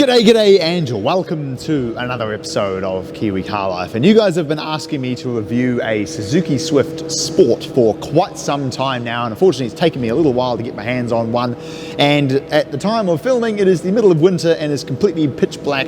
G'day and welcome to another episode of Kiwi Car Life. And you guys have been asking me to review a Suzuki Swift Sport for quite some time now, and unfortunately it's taken me a little while to get my hands on one. And at the time of filming, it is the middle of winter and is completely pitch black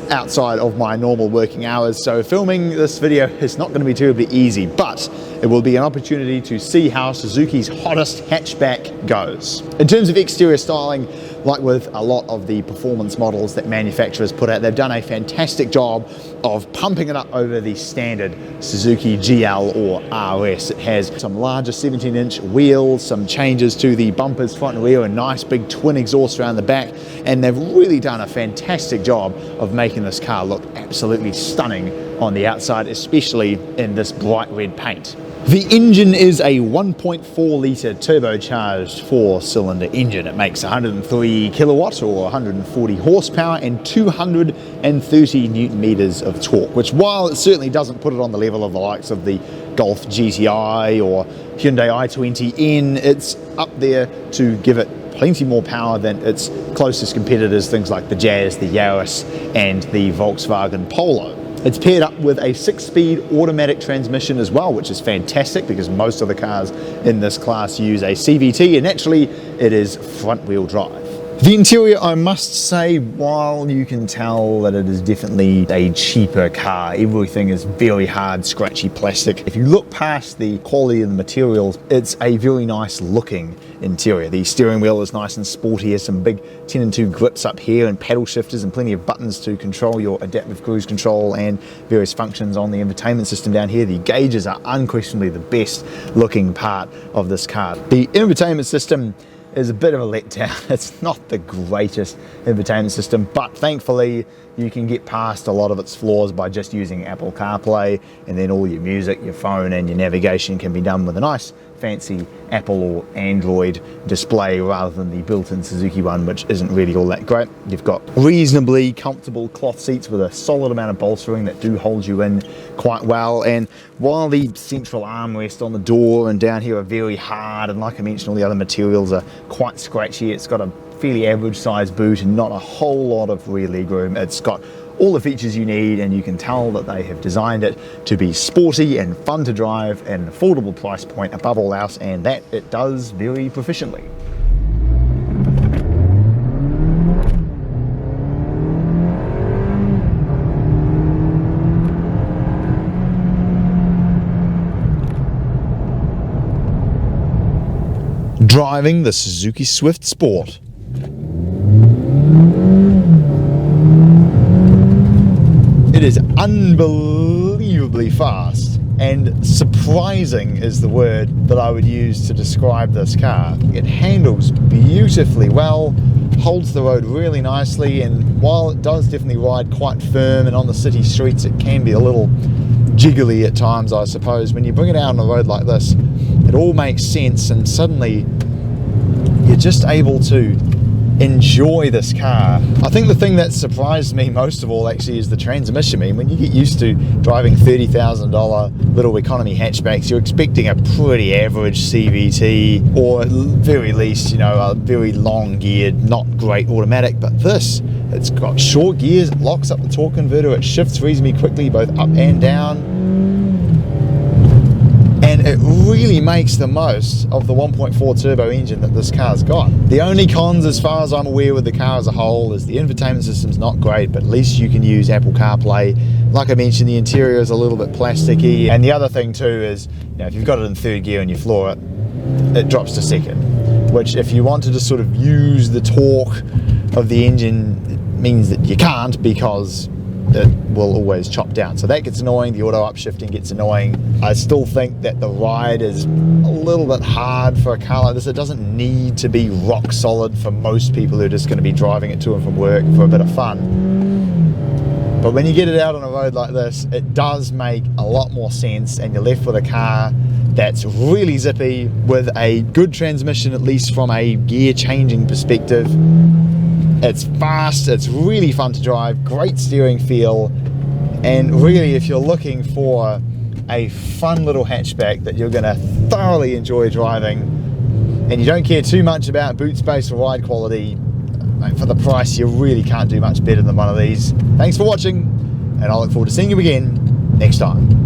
outside of my normal working hours, so filming this video is not going to be terribly easy, but it will be an opportunity to see how Suzuki's hottest hatchback goes. In terms of exterior styling, like with a lot of the performance models that manufacturers put out, they've done a fantastic job of pumping it up over the standard Suzuki GL or RS. It has some larger 17-inch wheels, some changes to the bumpers front and rear, and nice big twin exhaust around the back, and they've really done a fantastic job of making this car look absolutely stunning on the outside, especially in this bright red paint. The engine is a 1.4 litre turbocharged 4-cylinder engine. It makes 103 kilowatt or 140 horsepower and 230 newton meters of torque, which, while it certainly doesn't put it on the level of the likes of the Golf GTI or Hyundai i20N, it's up there to give it plenty more power than its closest competitors, things like the Jazz, the Yaris and the Volkswagen Polo. It's paired up with a 6-speed automatic transmission as well, which is fantastic because most of the cars in this class use a CVT, and naturally it is front-wheel drive. The interior, I must say, while you can tell that it is definitely a cheaper car, everything is very hard, scratchy plastic. If you look past the quality of the materials, it's a very nice looking interior. The steering wheel is nice and sporty, has some big 10-2 grips up here and paddle shifters and plenty of buttons to control your adaptive cruise control and various functions on the infotainment system down here. The gauges are unquestionably the best looking part of this car. The infotainment system is a bit of a letdown. It's not the greatest infotainment system, but thankfully you can get past a lot of its flaws by just using Apple CarPlay, and then all your music, your phone and your navigation can be done with a nice fancy Apple or Android display rather than the built-in Suzuki one, which isn't really all that great. You've got reasonably comfortable cloth seats with a solid amount of bolstering that do hold you in quite well, and while the central armrest on the door and down here are very hard, and like I mentioned, all the other materials are quite scratchy, it's got a fairly average size boot and not a whole lot of rear leg room. It's got all the features you need, and you can tell that they have designed it to be sporty and fun to drive at an affordable price point above all else, and that it does very proficiently. Driving the Suzuki Swift Sport. It is unbelievably fast, and surprising is the word that I would use to describe this car. It handles beautifully well, holds the road really nicely, and while it does definitely ride quite firm and on the city streets it can be a little jiggly at times, I suppose, when you bring it out on a road like this, it all makes sense, and suddenly you're just able to enjoy this car. I think the thing that surprised me most of all actually is the transmission. I mean, when you get used to driving $30,000 little economy hatchbacks, you're expecting a pretty average CVT, or at very least, you know, a very long geared, not great automatic. But this, it's got short gears, it locks up the torque converter, it shifts reasonably quickly both up and down, and it really makes the most of the 1.4 turbo engine that this car's got. The only cons, as far as I'm aware, with the car as a whole is the infotainment system's not great, but at least you can use Apple CarPlay. Like I mentioned, the interior is a little bit plasticky, and the other thing too is, you know, if you've got it in third gear and you floor it, it drops to second, which if you wanted to sort of use the torque of the engine, it means that you can't, because it will always chop down. So that gets annoying. The auto upshifting gets annoying. I still think that the ride is a little bit hard for a car like this. It doesn't need to be rock solid for most people who are just going to be driving it to and from work for a bit of fun. But when you get it out on a road like this, it does make a lot more sense, and you're left with a car that's really zippy with a good transmission, at least from a gear changing perspective. It's fast, it's really fun to drive, great steering feel, and really if you're looking for a fun little hatchback that you're going to thoroughly enjoy driving, and you don't care too much about boot space or ride quality, Like, for the price, you really can't do much better than one of these. Thanks for watching, and I look forward to seeing you again next time.